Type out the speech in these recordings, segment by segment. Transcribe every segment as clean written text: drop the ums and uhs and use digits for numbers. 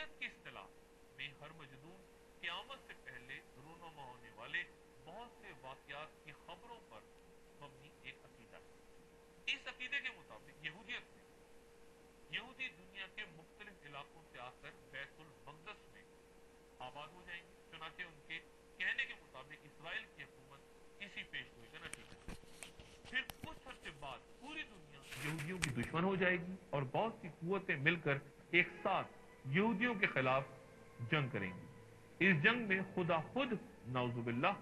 یہودیت کی اصطلاح میں ہرمجدون قیامت سے پہلے رونما ہونے والے بہت سے واقعات کی خبروں پر مبنی ایک عقیدہ ہے۔ اس عقیدے کے مطابق یہودیت میں یہودی دنیا کے مختلف علاقوں سے آ کر بیت المقدس میں آباد ہو جائیں گے، چنانچہ ان کے کہنے کے مطابق اسرائیل کی حکومت اسی پیش گوئی کا نتیجہ ہے۔ پھر کچھ عرصے بعد پوری دنیا یہودیوں کی دشمن ہو جائے گی اور بہت سی قوتیں مل کر ایک ساتھ یہودیوں کے خلاف جنگ کریں گی۔ اس جنگ میں خدا خود نعوذ باللہ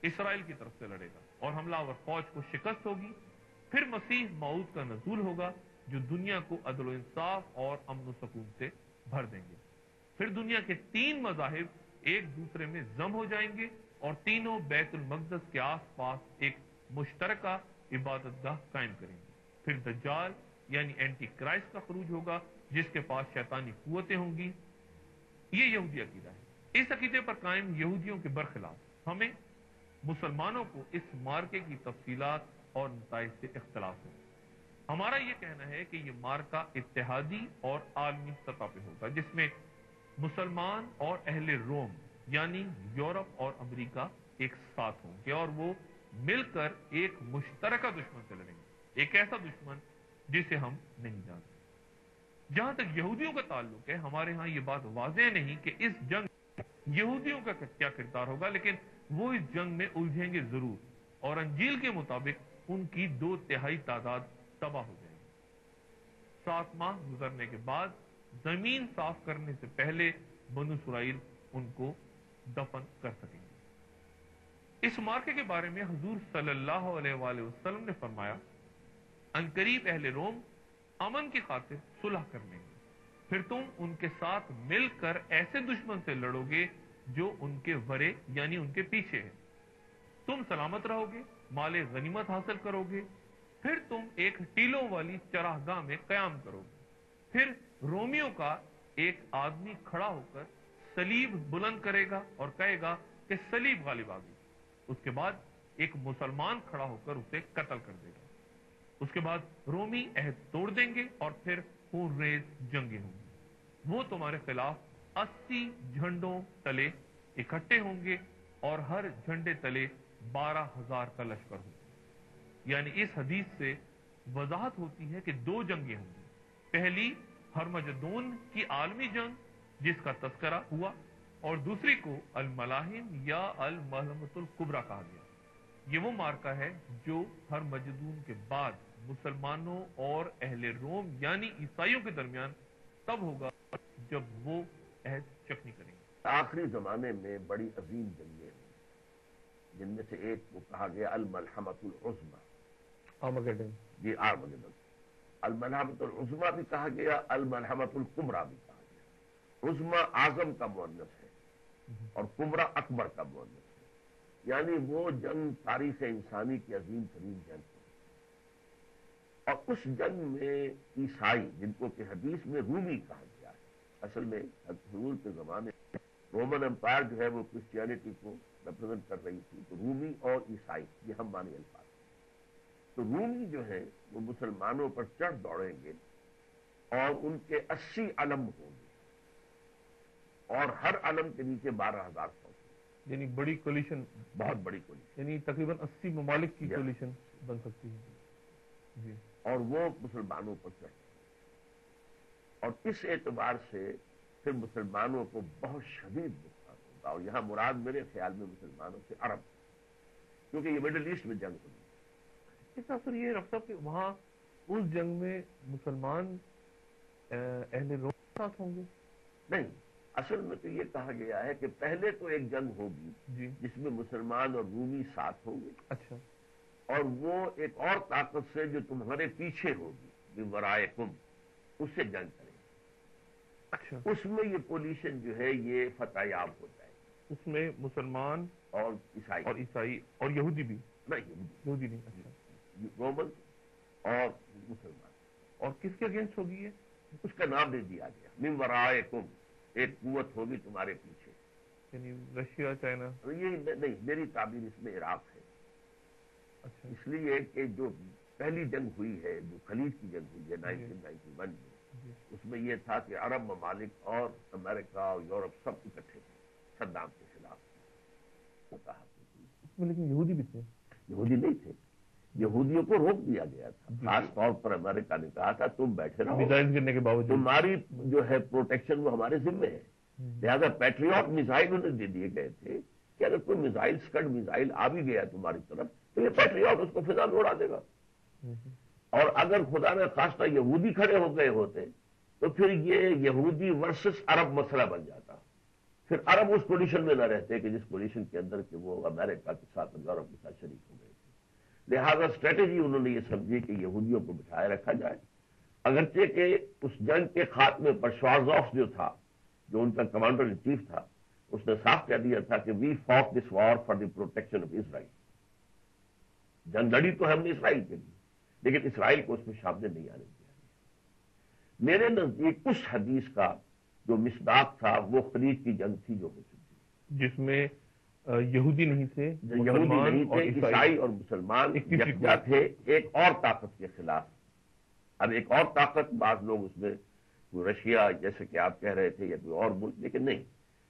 اسرائیل کی طرف سے لڑے گا اور حملہ آور فوج کو شکست ہوگی۔ پھر مسیح موعود کا نزول ہوگا جو دنیا کو عدل و انصاف اور امن و سکون سے بھر دیں گے۔ پھر دنیا کے تین مذاہب ایک دوسرے میں ضم ہو جائیں گے اور تینوں بیت المقدس کے آس پاس ایک مشترکہ عبادت گاہ قائم کریں گے۔ پھر دجال یعنی اینٹی کرائسٹ کا خروج ہوگا جس کے پاس شیطانی قوتیں ہوں گی۔ یہ یہودی عقیدہ ہے۔ اس عقیدے پر قائم یہودیوں کے برخلاف ہمیں مسلمانوں کو اس مارکے کی تفصیلات اور نتائج سے اختلاف ہے۔ ہمارا یہ کہنا ہے کہ یہ مارکہ اتحادی اور عالمی سطح پہ ہوگا جس میں مسلمان اور اہل روم یعنی یورپ اور امریکہ ایک ساتھ ہوں گے اور وہ مل کر ایک مشترکہ دشمن سے لڑیں گے، ایک ایسا دشمن جسے ہم نہیں جانتے۔ جہاں تک یہودیوں کا تعلق ہے، ہمارے ہاں یہ بات واضح نہیں کہ اس جنگ یہودیوں کا کیا کردار ہوگا، لیکن وہ اس جنگ میں الجھیں گے ضرور اور انجیل کے مطابق ان کی 2/3 تعداد تباہ ہو جائے گی۔ 7 ماہ گزرنے کے بعد زمین صاف کرنے سے پہلے بنو اسرائیل ان کو دفن کر سکیں گے۔ اس مارکے کے بارے میں حضور صلی اللہ علیہ وآلہ وسلم نے فرمایا، عنقریب اہل روم امن کی خاطر صلح کر لیں گے، پھر تم ان کے ساتھ مل کر ایسے دشمن سے لڑو گے جو ان کے ورے یعنی ان کے پیچھے ہے۔ تم سلامت رہو گے، مال غنیمت حاصل کرو گے، پھر تم ایک ٹیلوں والی چراگاہ میں قیام کرو گے۔ پھر رومیوں کا ایک آدمی کھڑا ہو کر صلیب بلند کرے گا اور کہے گا کہ صلیب غالب آ گئی۔ اس کے بعد ایک مسلمان کھڑا ہو کر اسے قتل کر دے گا۔ اس کے بعد رومی عہد توڑ دیں گے اور پھر خون ریز جنگیں ہوں گی۔ وہ تمہارے خلاف 80 جھنڈوں تلے اکٹھے ہوں گے اور ہر جھنڈے تلے 12,000 کا لشکر ہوگا۔ یعنی اس حدیث سے وضاحت ہوتی ہے کہ 2 جنگیں ہوں گی۔ پہلی ہرمجدون کی عالمی جنگ جس کا تذکرہ ہوا اور دوسری کو الملاحم یا الملحمۃ الکبریٰ کہا گیا۔ یہ وہ مارکہ ہے جو ہرمجدون کے بعد مسلمانوں اور اہل روم یعنی عیسائیوں کے درمیان تب ہوگا جب وہ عہد چکنی کریں گے۔ آخری زمانے میں بڑی عظیم جنگیں ہوئی جن میں سے ایک کو کہا گیا الملحمۃ العظمیٰ، آرمگیڈن۔ جی آرمگیڈن۔ الملحمۃ العظمیٰ بھی کہا گیا، الملحمۃ الکبریٰ بھی کہا گیا۔ عظمیٰ اعظم کا مؤنث ہے اور کبریٰ اکبر کا مؤنث ہے، یعنی وہ جنگ تاریخ انسانی کی عظیم ترین جنگ ہے۔ اور اس جنگ میں عیسائی جن کو کہ حدیث میں رومی کہا گیا ہے، اصل میں حضور کے زمانے میں رومن امپائر جو ہے وہ کرسچینٹی کو ریپرزینٹ کر رہی تھی، تو رومی اور عیسائی یہ ہم معنی الفاظ ہیں۔ تو رومی جو ہیں وہ مسلمانوں پر چڑھ دوڑیں گے اور ان کے 80 علم ہوں گے اور ہر علم کے نیچے 12,000 فوج، یعنی بڑی کولیشن، بہت بڑی کولیشن، یعنی تقریباً 80 ممالک کی کولیشن بن سکتی ہے جی۔ اور وہ مسلمانوں پر چڑھ، اور اس اعتبار سے پھر مسلمانوں کو بہت شدید نقصان ہوگا، اور یہاں مراد میرے خیال میں مسلمانوں سے عرب، کیونکہ یہ مڈل ایسٹ میں جنگ ہوئی۔ اس کا اثر یہ رکھتا کہ وہاں اس جنگ میں مسلمان اہل روم کے ساتھ ہوں گے؟ نہیں، اصل میں تو یہ کہا گیا ہے کہ پہلے تو ایک جنگ ہوگی جی، جس میں مسلمان اور رومی ساتھ ہوں گے، اچھا، اور وہ ایک اور طاقت سے جو تمہارے پیچھے ہوگی بِوَرَائِكُمْ، اس سے جنگ کریں گے۔ اچھا، اس میں یہ پوزیشن جو ہے یہ فتح یاب ہو جائے گی، اس میں مسلمان اور عیسائی اور یہودی بھی؟ نہیں، یہودی نہیں، اچھا۔ رومن اور مسلمان۔ اور کس کے اگینسٹ ہوگی یہ؟ اس کا نام دے دیا گیا مِن وَرَائِكُمْ، ایک قوت ہوگی تمہارے پیچھے۔ یعنی رشیا، چائنا؟ یہ نہیں، میری تعبیر اس میں عراق ہے، اچھا اس لیے کہ جو پہلی جنگ ہوئی ہے، جو خلیج کی جنگ ہوئی ہے 1991 میں، اس میں یہ تھا کہ عرب ممالک اور امریکہ اور یورپ سب اکٹھے تھے صدام کے خلاف. اس میں لیکن یہودی بھی تھے. یہودی نہیں تھے. یہودیوں کو روک دیا گیا تھا. خاص طور پر امریکہ نے کہا تھا تم بیٹھے رہو, میزائل گرنے کے باوجود تمہاری جو ہے پروٹیکشن وہ ہمارے ذمے ہے. لہٰذا پیٹریوٹ میزائل انہیں دے دیے گئے تھے کہ اگر کوئی میزائل سکڈ میزائل آ بھی گیا تمہاری طرف تو یہ پیٹریوٹ اس کو فضا میں اڑا دے گا. اور اگر خدا نہ خواستہ یہودی کھڑے ہو گئے ہوتے تو پھر یہ یہودی ورسس عرب مسئلہ بن جاتا. پھر عرب اس پوزیشن میں نہ رہتے کہ جس پوزیشن کے اندر کہ وہ امریکہ کے ساتھ یورپ کے ساتھ شریک ہو گئے تھے. لہذا اسٹریٹجی انہوں نے یہ سمجھی کہ یہودیوں کو بٹھائے رکھا جائے. اگرچہ کہ اس جنگ کے خاتمے پر شوارزوف جو تھا, جو ان کا کمانڈر ان چیف تھا, اس نے صاف کہہ دیا تھا کہ we fought this war for the protection of Israel. جنگ لڑی تو ہم نے اسرائیل کے لیے, لیکن اسرائیل کو اس میں شامل نہیں آنے دیا. میرے نزدیک اس حدیث کا جو مصداق تھا وہ خلیج کی جنگ تھی جو ہو چکی, جس میں یہودی نہیں تھے, یہودی نہیں تھے, عیسائی اور مسلمان یکجا تھے ایک اور طاقت کے خلاف. اب ایک اور طاقت, بعض لوگ اس میں رشیا جیسے کہ آپ کہہ رہے تھے یا کوئی اور ملک, لیکن نہیں,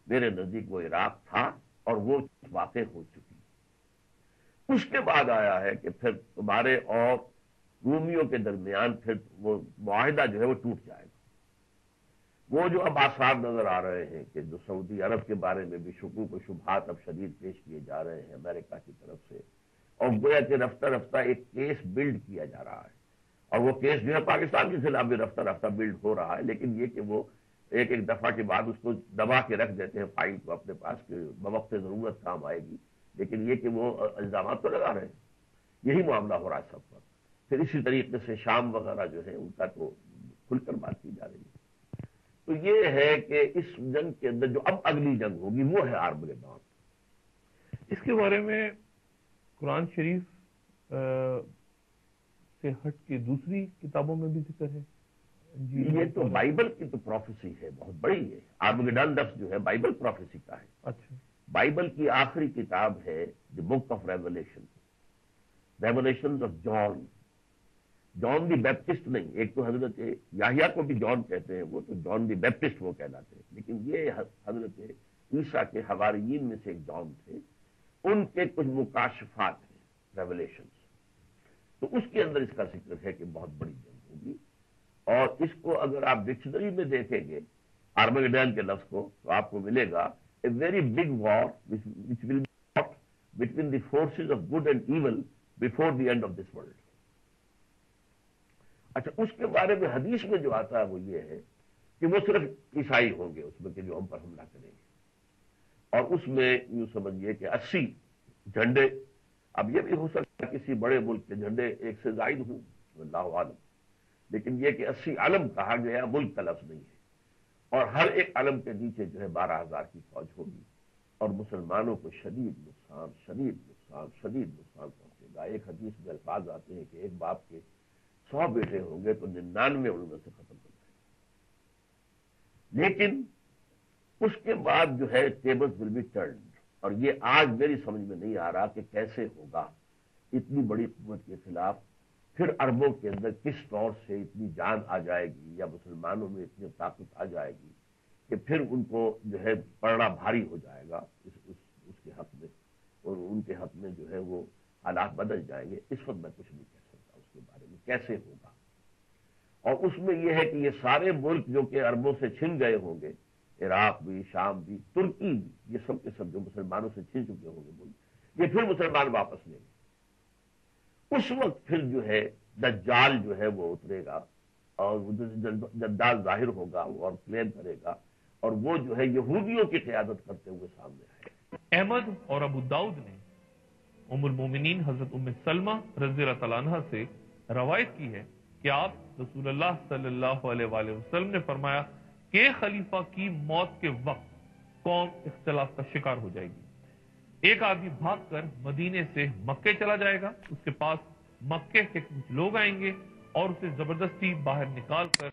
میرے نزدیک وہ عراق تھا اور وہ واقع ہو چکی. اس کے بعد آیا ہے کہ پھر تمہارے اور رومیوں کے درمیان پھر وہ معاہدہ جو ہے وہ ٹوٹ جائے گا. وہ جو اب آثار نظر آ رہے ہیں کہ جو سعودی عرب کے بارے میں بھی شکوک و شبہات اب شدید پیش کیے جا رہے ہیں امریکہ کی طرف سے, اور گویا کہ رفتہ رفتہ ایک کیس بلڈ کیا جا رہا ہے, اور وہ کیس جو ہے پاکستان کے خلاف بھی رفتہ رفتہ بلڈ ہو رہا ہے. لیکن یہ کہ وہ ایک دفعہ کے بعد اس کو دبا کے رکھ دیتے ہیں فائل کو اپنے پاس کہ بوقت ضرورت کام آئے گی, لیکن یہ کہ وہ الزامات تو لگا رہے ہیں. یہی معاملہ ہو رہا ہے سب پر. پھر اسی طریقے سے شام وغیرہ جو ہے ان کا تو کھل کر بات کی جا رہی ہے. تو یہ ہے کہ اس جنگ کے اندر جو اب اگلی جنگ ہوگی وہ ہے آرمگیڈون. اس کے بارے میں قرآن شریف سے ہٹ کے دوسری کتابوں میں بھی ذکر ہے. یہ تو بائبل کی تو پروفیسی ہے, بہت بڑی ہے. آرمگیڈون لفظ جو ہے بائبل پروفیسی کا ہے. اچھا, بائبل کی آخری کتاب ہے the book of Revelation, Revelation of John. John the Baptist نہیں, ایک تو حضرت یحییٰ کو بھی جان کہتے ہیں, وہ تو جان دی بیپٹسٹ وہ کہلاتے ہیں, لیکن یہ حضرت عیسیٰ کے حواریین میں سے ایک جان تھے, ان کے کچھ مکاشفات ہیں, ریولیشنز. تو اس کے اندر اس کا ذکر ہے کہ بہت بڑی جنگ ہوگی, اور اس کو اگر آپ ڈکشنری میں دیکھیں گے آرمگیڈون کے لفظ کو تو آپ کو ملے گا a very big war which will be fought between the forces of good and evil before the end of this world. اچھا, اس کے بارے میں حدیث میں جو آتا ہے وہ یہ ہے کہ وہ صرف عیسائی ہوں گے اس میں کہ جو ہم پر حملہ کریں گے, اور اس میں یوں سمجھیے کہ 80 جھنڈے. اب یہ بھی ہو سکتا ہے کسی بڑے ملک کے جھنڈے ایک سے زائد ہوں, اللہ عالم, لیکن یہ کہ 80 علم کہا گیا, ملک کا لفظ نہیں ہے, اور ہر ایک علم کے نیچے جو ہے 12,000 کی فوج ہوگی, اور مسلمانوں کو شدید نقصان پہنچے گا. ایک حدیث میں الفاظ آتے ہیں کہ ایک باپ کے 100 بیٹے ہوں گے تو 99 ان میں سے ختم ہو جائیں گے. لیکن اس کے بعد جو ہے ٹیبلز ول بی ٹرنڈ, اور یہ آج میری سمجھ میں نہیں آ رہا کہ کیسے ہوگا. اتنی بڑی قوت کے خلاف پھر عربوں کے اندر کس طور سے اتنی جان آ جائے گی, یا مسلمانوں میں اتنی طاقت آ جائے گی کہ پھر ان کو جو ہے پڑنا بھاری ہو جائے گا اس کے حق میں, اور ان کے حق میں جو ہے وہ حالات بدل جائیں گے. اس وقت میں کچھ نہیں کہہ سکتا اس کے بارے میں کیسے ہوگا. اور اس میں یہ ہے کہ یہ سارے ملک جو کہ عربوں سے چھن گئے ہوں گے, عراق بھی, شام بھی, ترکی بھی, یہ سب کے سب جو مسلمانوں سے چھن چکے ہوں گے ملک, یہ پھر مسلمان واپس لیں گے. اس وقت پھر جو ہے دجال جو ہے وہ اترے گا, اور دجال ظاہر ہوگا اور کلیم کرے گا, اور وہ جو ہے یہودیوں کی قیادت کرتے ہوئے سامنے آئے گا. احمد اور ابو داؤد نے ام المومنین حضرت ام سلمہ رضی اللہ تعالیٰ عنہ سے روایت کی ہے کہ آپ رسول اللہ صلی اللہ علیہ وآلہ وسلم نے فرمایا کہ خلیفہ کی موت کے وقت قوم اختلاف کا شکار ہو جائے گی. ایک آدمی بھاگ کر مدینے سے مکے چلا جائے گا, اس کے پاس مکے کے کچھ لوگ آئیں گے اور اسے زبردستی باہر نکال کر